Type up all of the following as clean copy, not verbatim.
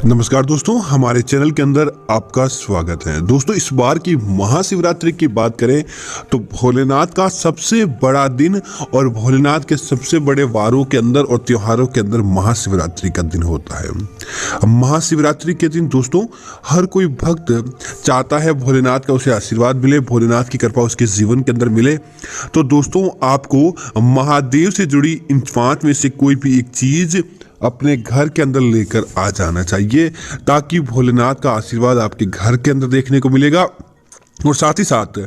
नमस्कार दोस्तों, हमारे चैनल के अंदर आपका स्वागत है। दोस्तों, इस बार की महाशिवरात्रि की बात करें तो भोलेनाथ का सबसे बड़ा दिन और भोलेनाथ के सबसे बड़े वारों के अंदर और त्योहारों के अंदर महाशिवरात्रि का दिन होता है। महाशिवरात्रि के दिन दोस्तों हर कोई भक्त चाहता है भोलेनाथ का उसे आशीर्वाद मिले, भोलेनाथ की कृपा उसके जीवन के अंदर मिले। तो दोस्तों, आपको महादेव से जुड़ी इन 5 में से कोई भी एक चीज अपने घर के अंदर लेकर आ जाना चाहिए, ताकि भोलेनाथ का आशीर्वाद आपके घर के अंदर देखने को मिलेगा और साथ ही साथ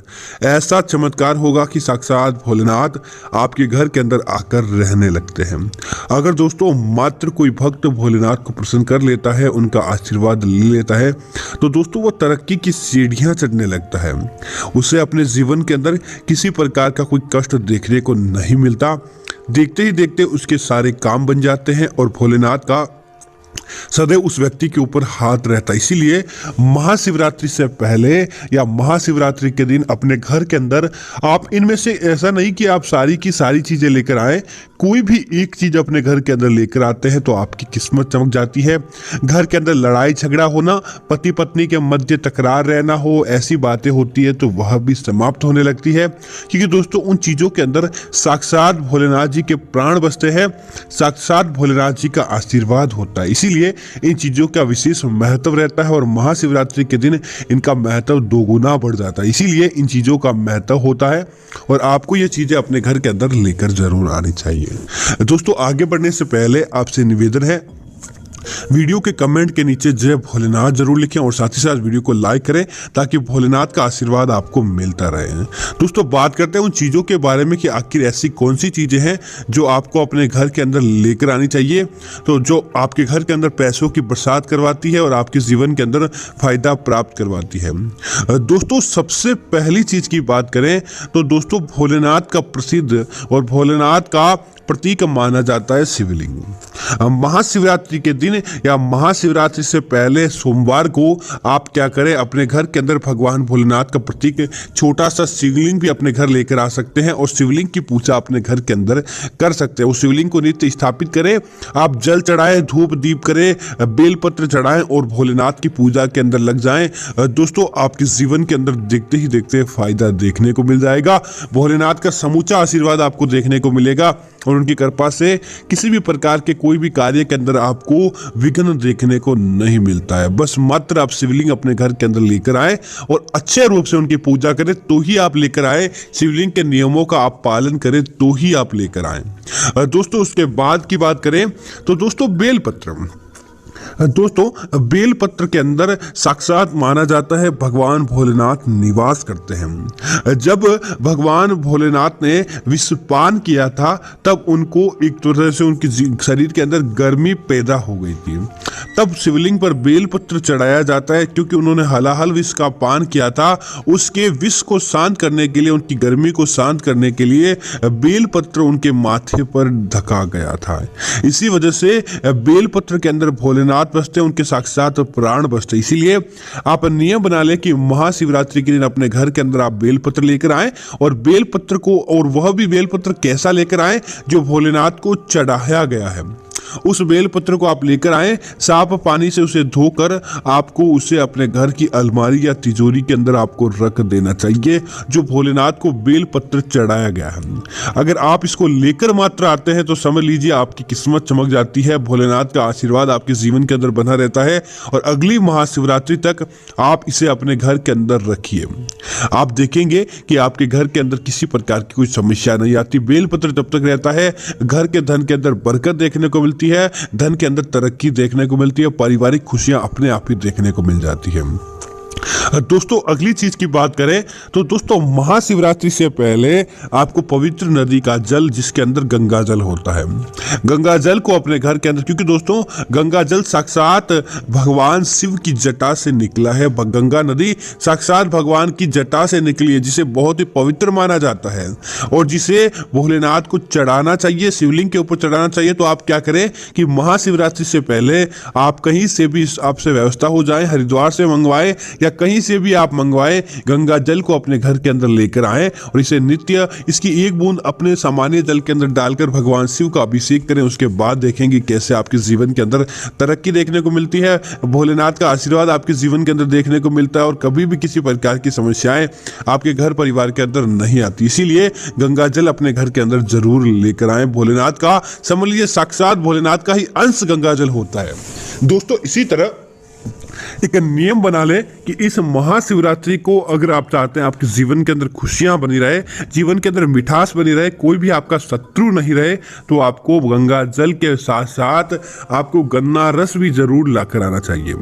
ऐसा चमत्कार होगा कि साक्षात भोलेनाथ आपके घर के अंदर आकर रहने लगते हैं। अगर दोस्तों मात्र कोई भक्त भोलेनाथ को प्रसन्न कर लेता है, उनका आशीर्वाद ले लेता है, तो दोस्तों वो तरक्की की सीढ़ियां चढ़ने लगता है। उसे अपने जीवन के अंदर किसी प्रकार का कोई कष्ट देखने को नहीं मिलता। देखते ही देखते उसके सारे काम बन जाते हैं और भोलेनाथ का सदैव उस व्यक्ति के ऊपर हाथ रहता है। इसीलिए महाशिवरात्रि से पहले या महाशिवरात्रि के दिन अपने घर के अंदर आप इनमें से ऐसा नहीं कि आप सारी की सारी चीजें लेकर आए, कोई भी एक चीज अपने घर के अंदर लेकर आते हैं तो आपकी किस्मत चमक जाती है। घर के अंदर लड़ाई झगड़ा होना, पति पत्नी के मध्य तकरार रहना हो, ऐसी बातें होती है तो वह भी समाप्त होने लगती है, क्योंकि दोस्तों उन चीजों के अंदर साक्षात भोलेनाथ जी के प्राण बसते हैं, साक्षात भोलेनाथ जी का आशीर्वाद होता है। इसीलिए इन चीजों का विशेष महत्व रहता है और महाशिवरात्रि के दिन इनका महत्व दोगुना बढ़ जाता है। इसीलिए इन चीजों का महत्व होता है और आपको ये चीजें अपने घर के अंदर लेकर जरूर आनी चाहिए। दोस्तों, आगे बढ़ने से पहले आपसे निवेदन है, वीडियो के कमेंट के नीचे जय भोलेनाथ जरूर लिखें और साथ ही साथ वीडियो को लाइक करें ताकि भोलेनाथ का आशीर्वाद आपको मिलता रहे। दोस्तों, बात करते हैं उन चीज़ों के बारे में कि आखिर ऐसी कौन सी चीज़ें हैं जो आपको अपने घर के अंदर लेकर आनी चाहिए, तो जो आपके घर के अंदर पैसों की बरसात करवाती है और आपके जीवन के अंदर फायदा प्राप्त करवाती है। दोस्तों, सबसे पहली चीज़ की बात करें तो दोस्तों भोलेनाथ का प्रसिद्ध और भोलेनाथ का प्रतीक माना जाता है शिवलिंग। महाशिवरात्रि के दिन या महाशिवरात्रि से पहले सोमवार को आप क्या करें, अपने घर के अंदर भगवान भोलेनाथ का प्रतीक छोटा सा शिवलिंग भी अपने घर लेकर आ सकते हैं और शिवलिंग की पूजा अपने घर के अंदर कर सकते हैं। उस शिवलिंग को नित्य स्थापित करें, आप जल चढ़ाएं, धूप दीप करें, बेलपत्र चढ़ाएं और भोलेनाथ की पूजा के अंदर लग जाएं। दोस्तों, आपके जीवन के अंदर देखते ही देखते फायदा देखने को मिल जाएगा। भोलेनाथ का समूचा आशीर्वाद आपको देखने को मिलेगा और उनकी कृपा से किसी भी प्रकार के कोई भी कार्य के अंदर आपको विघ्न देखने को नहीं मिलता है। बस मात्र आप शिवलिंग अपने घर के अंदर लेकर आए और अच्छे रूप से उनकी पूजा करें तो ही आप लेकर आए, शिवलिंग के नियमों का आप पालन करें तो ही आप लेकर आए। दोस्तों, उसके बाद की बात करें तो दोस्तों बेलपत्र, दोस्तों बेलपत्र के अंदर साक्षात माना जाता है भगवान भोलेनाथ निवास करते हैं। जब भगवान भोलेनाथ ने विषपान किया था तब उनको एक तरह से उनके शरीर के अंदर गर्मी पैदा हो गई थी। तब शिवलिंग पर बेलपत्र चढ़ाया जाता है, क्योंकि उन्होंने हलाहल विष का पान किया था। उसके विष को शांत करने के लिए, उनकी गर्मी को शांत करने के लिए बेलपत्र उनके माथे पर ढका गया था। इसी वजह से बेलपत्र के अंदर भोलेनाथ बसते, उनके साक्षात प्राण बसते। इसीलिए आप नियम बना ले कि महाशिवरात्रि के दिन अपने घर के अंदर आप बेलपत्र लेकर आए और बेलपत्र को, और वह भी बेलपत्र कैसा लेकर आए जो भोलेनाथ को चढ़ाया गया है, उस बेलपत्र को आप लेकर आए। साफ पानी से उसे धोकर आपको उसे अपने घर की अलमारी या तिजोरी के अंदर आपको रख देना चाहिए, जो भोलेनाथ को बेलपत्र चढ़ाया गया है। अगर आप इसको लेकर मात्र आते हैं तो समझ लीजिए आपकी किस्मत चमक जाती है, भोलेनाथ का आशीर्वाद आपके जीवन के अंदर बना रहता है और अगली महाशिवरात्रि तक आप इसे अपने घर के अंदर रखिए। आप देखेंगे कि आपके घर के अंदर किसी प्रकार की कोई समस्या नहीं आती। बेलपत्र जब तक रहता है, घर के धन के अंदर बरकत देखने को मिलती है, धन के अंदर तरक्की देखने को मिलती है, पारिवारिक खुशियां अपने आप ही देखने को मिल जाती है। दोस्तों, अगली चीज की बात करें तो दोस्तों महाशिवरात्रि से पहले आपको पवित्र नदी का जल, जिसके अंदर गंगा जल होता है, गंगा जल को अपने घर के अंदर, क्योंकि दोस्तों गंगा जल साक्षात भगवान शिव की जटा से निकला है। गंगा नदी साक्षात भगवान की जटा से निकली है, जिसे बहुत ही पवित्र माना जाता है और जिसे भोलेनाथ को चढ़ाना चाहिए, शिवलिंग के ऊपर चढ़ाना चाहिए। तो आप क्या करें कि महाशिवरात्रि से पहले आप कहीं से भी आपसे व्यवस्था हो जाए, हरिद्वार से मंगवाए या या कहीं से भी आप मंगवाएं, गंगा जल को अपने घर के अंदर लेकर आएं और इसे नित्य इसकी एक बूंद अपने सामान्य जल के अंदर डालकर भगवान शिव का अभिषेक करें। उसके बाद देखेंगे कैसे आपके जीवन के अंदर तरक्की देखने को मिलती है, भोलेनाथ का आशीर्वाद आपके जीवन के अंदर देखने को मिलता है और कभी भी किसी प्रकार की समस्याएं आपके घर परिवार के अंदर नहीं आती। इसीलिए गंगा जल अपने घर के अंदर जरूर लेकर आए। भोलेनाथ का समझ लीजिए साक्षात भोलेनाथ का ही अंश गंगा जल होता है। दोस्तों इसी तरह एक नियम बना ले कि इस महाशिवरात्रि को अगर आप चाहते हैं आपके जीवन के अंदर खुशियां बनी रहे, जीवन के अंदर मिठास बनी रहे, कोई भी आपका शत्रु नहीं रहे, तो आपको गंगा जल के साथ साथ आपको गन्ना रस भी जरूर लाकर आना चाहिए।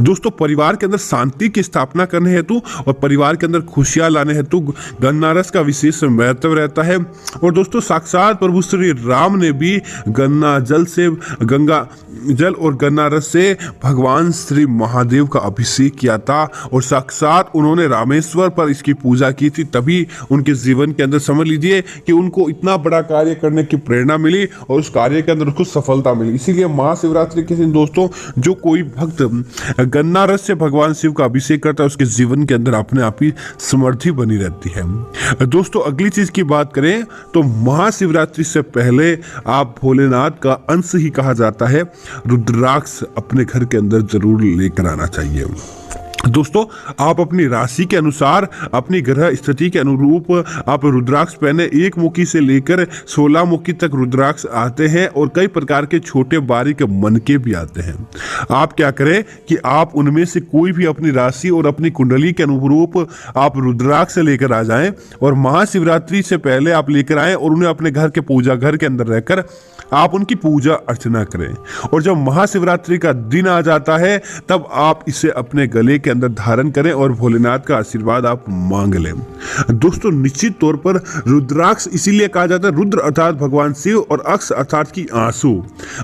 दोस्तों परिवार के अंदर शांति की स्थापना करने हेतु और परिवार के अंदर खुशियां लाने हेतु गन्ना रस का विशेष महत्व रहता है। और दोस्तों साक्षात प्रभु श्री राम ने भी गन्ना जल से, गंगा जल और गन्ना रस से भगवान श्री महादेव का अभिषेक किया था और साक्षात उन्होंने रामेश्वर पर इसकी पूजा की थी। तभी उनके जीवन के अंदर समझ लीजिए कि उनको इतना बड़ा कार्य करने की प्रेरणा मिली और उस कार्य के अंदर उसको सफलता मिली। इसीलिए महाशिवरात्रि के दिन दोस्तों जो कोई भक्त गन्ना रस से भगवान शिव का अभिषेक करता है उसके जीवन के अंदर अपने आप ही समृद्धि बनी रहती है। दोस्तों अगली चीज की बात करें तो महाशिवरात्रि से पहले आप भोलेनाथ का अंश ही कहा जाता है रुद्राक्ष अपने घर के अंदर जरूर लेकर आना चाहिए। दोस्तों आप अपनी राशि के अनुसार अपनी ग्रह स्थिति के अनुरूप आप रुद्राक्ष पहने। एक मुखी से लेकर 16 मुखी तक रुद्राक्ष आते हैं और कई प्रकार के छोटे बारीक मनके भी आते हैं। आप क्या करें कि आप उनमें से कोई भी अपनी राशि और अपनी कुंडली के अनुरूप आप रुद्राक्ष लेकर आ जाएं और महाशिवरात्रि से पहले आप लेकर आएं और उन्हें अपने घर के पूजा घर के अंदर रहकर आप उनकी पूजा अर्चना करें। और जब महाशिवरात्रि का दिन आ जाता है तब आप इसे अपने गले के अंदर धारण करें और भोलेनाथ का आशीर्वाद आप मांग लें। दोस्तों निश्चित तौर पर रुद्राक्ष इसीलिए कहा जाता है, रुद्र अर्थात भगवान शिव और अक्ष अर्थात की आंसू,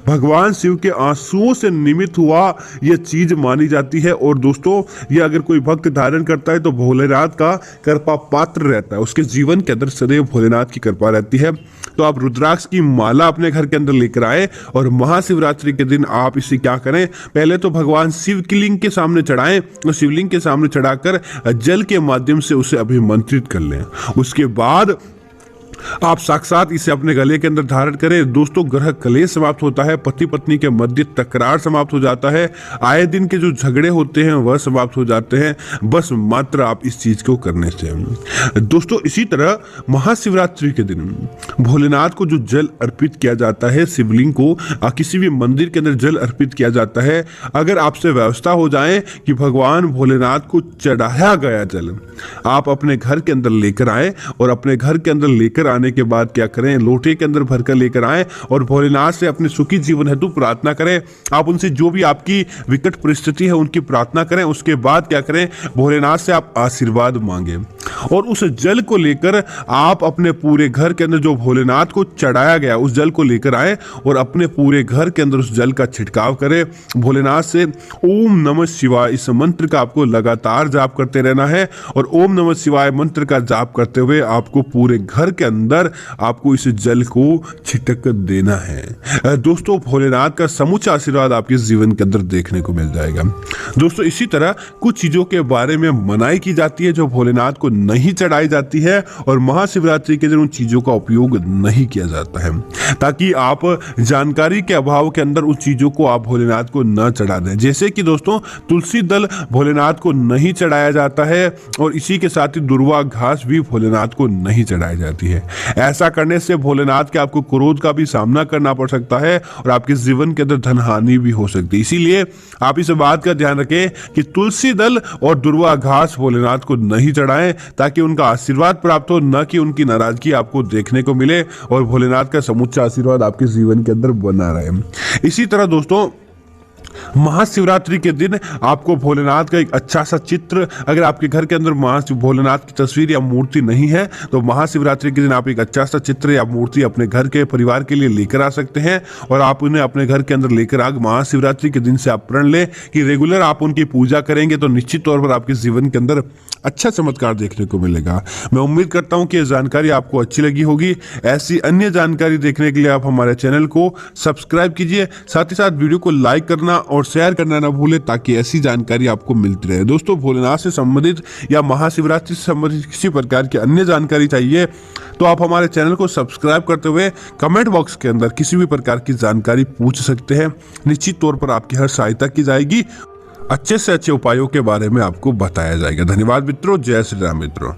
भगवान शिव के आंसुओं से निमित्त हुआ यह चीज मानी जाती है। और दोस्तों ये अगर कोई भक्त धारण करता है तो भोलेनाथ का कृपा पात्र रहता है, उसके जीवन के अंदर सदैव भोलेनाथ की कृपा रहती है। तो आप रुद्राक्ष की माला अपने घर के अंदर लेकर आए और महाशिवरात्रि के दिन आप इसे क्या करें, पहले तो भगवान शिव की लिंग के सामने चढ़ाएं और शिवलिंग के सामने चढ़ाकर जल के माध्यम से उसे अभिमंत्रित कर लें। उसके बाद आप साक्षात इसे अपने गले के अंदर धारण करें। दोस्तों ग्रह कलेश समाप्त होता है, पति पत्नी के मध्य तकरार समाप्त हो जाता है, आए दिन के जो झगड़े होते हैं वह समाप्त हो जाते हैं, बस मात्र आप इस चीज को करने से। दोस्तों इसी तरह महाशिवरात्रि के दिन भोलेनाथ को जो जल अर्पित किया जाता है, शिवलिंग को किसी भी मंदिर के अंदर जल अर्पित किया जाता है, अगर आपसे व्यवस्था हो जाए कि भगवान भोलेनाथ को चढ़ाया गया जल आप अपने घर के अंदर लेकर आए और अपने घर के अंदर लेकर आने के बाद क्या करें, लोटे के अंदर भरकर लेकर आए और भोलेनाथ से अपने सुखी जीवन हेतु प्रार्थना करें। आप उनसे जो भी आपकी विकट परिस्थिति है उनकी प्रार्थना करें। उसके बाद क्या करें, भोलेनाथ से आप आशीर्वाद मांगे और उस जल को लेकर आप अपने पूरे घर के अंदर जो भोलेनाथ को चढ़ाया गया उस जल को लेकर आए और अपने पूरे घर के अंदर उस जल का छिड़काव करें। भोलेनाथ से ओम नमः शिवाय इस मंत्र का आपको लगातार जाप करते रहना है और ओम नमः शिवाय मंत्र का जाप करते हुए आपको पूरे घर के अंदर आपको इस जल को छिटक देना है। दोस्तों भोलेनाथ का समूचा आशीर्वाद आपके जीवन के अंदर देखने को मिल जाएगा। दोस्तों इसी तरह कुछ चीजों के बारे में मनाही की जाती है जो भोलेनाथ को नहीं चढ़ाई जाती है और महाशिवरात्रि के दिन उन चीजों का उपयोग नहीं किया जाता है, ताकि आप जानकारी के अभाव के अंदर उन चीजों को आप भोलेनाथ को न चढ़ा दें। जैसे कि दोस्तों तुलसी दल भोलेनाथ को नहीं चढ़ाया जाता है और इसी के साथ ही दुर्वा घास भी भोलेनाथ को नहीं चढ़ाई जाती है। ऐसा करने से भोलेनाथ के आपको क्रोध का भी सामना करना पड़ सकता है और आपके जीवन के अंदर धन हानि भी हो सकती है। इसीलिए आप इस बात का ध्यान रखें कि तुलसी दल और दुर्वा घास भोलेनाथ को नहीं चढ़ाएं ताकि उनका आशीर्वाद प्राप्त हो, न कि उनकी नाराजगी आपको देखने को मिले और भोलेनाथ का समूचा आशीर्वाद आपके जीवन के अंदर बना रहे। इसी तरह दोस्तों महाशिवरात्रि के दिन आपको भोलेनाथ का एक अच्छा सा चित्र, अगर आपके घर के अंदर भोलेनाथ की तस्वीर या मूर्ति नहीं है तो महाशिवरात्रि के दिन आप एक अच्छा सा चित्र या मूर्ति अपने घर के परिवार के लिए लेकर आ सकते हैं और आप उन्हें अपने घर के अंदर लेकर आ महाशिवरात्रि के दिन से आप प्रण लें कि रेगुलर आप उनकी पूजा करेंगे तो निश्चित तौर पर आपके जीवन के अंदर अच्छा चमत्कार देखने को मिलेगा। मैं उम्मीद करता हूं कि यह जानकारी आपको अच्छी लगी होगी। ऐसी अन्य जानकारी देखने के लिए आप हमारे चैनल को सब्सक्राइब कीजिए, साथ ही साथ वीडियो को लाइक करना और और शेयर करना ना भूले ताकि ऐसी जानकारी आपको मिलती रहे। दोस्तों, भोलेनाथ से संबंधित या महाशिवरात्रि से संबंधित किसी प्रकार की अन्य जानकारी चाहिए तो आप हमारे चैनल को सब्सक्राइब करते हुए कमेंट बॉक्स के अंदर किसी भी प्रकार की जानकारी पूछ सकते हैं। निश्चित तौर पर आपकी हर सहायता की जाएगी, अच्छे से अच्छे उपायों के बारे में आपको बताया जाएगा। धन्यवाद मित्रों। जय श्री राम मित्रों।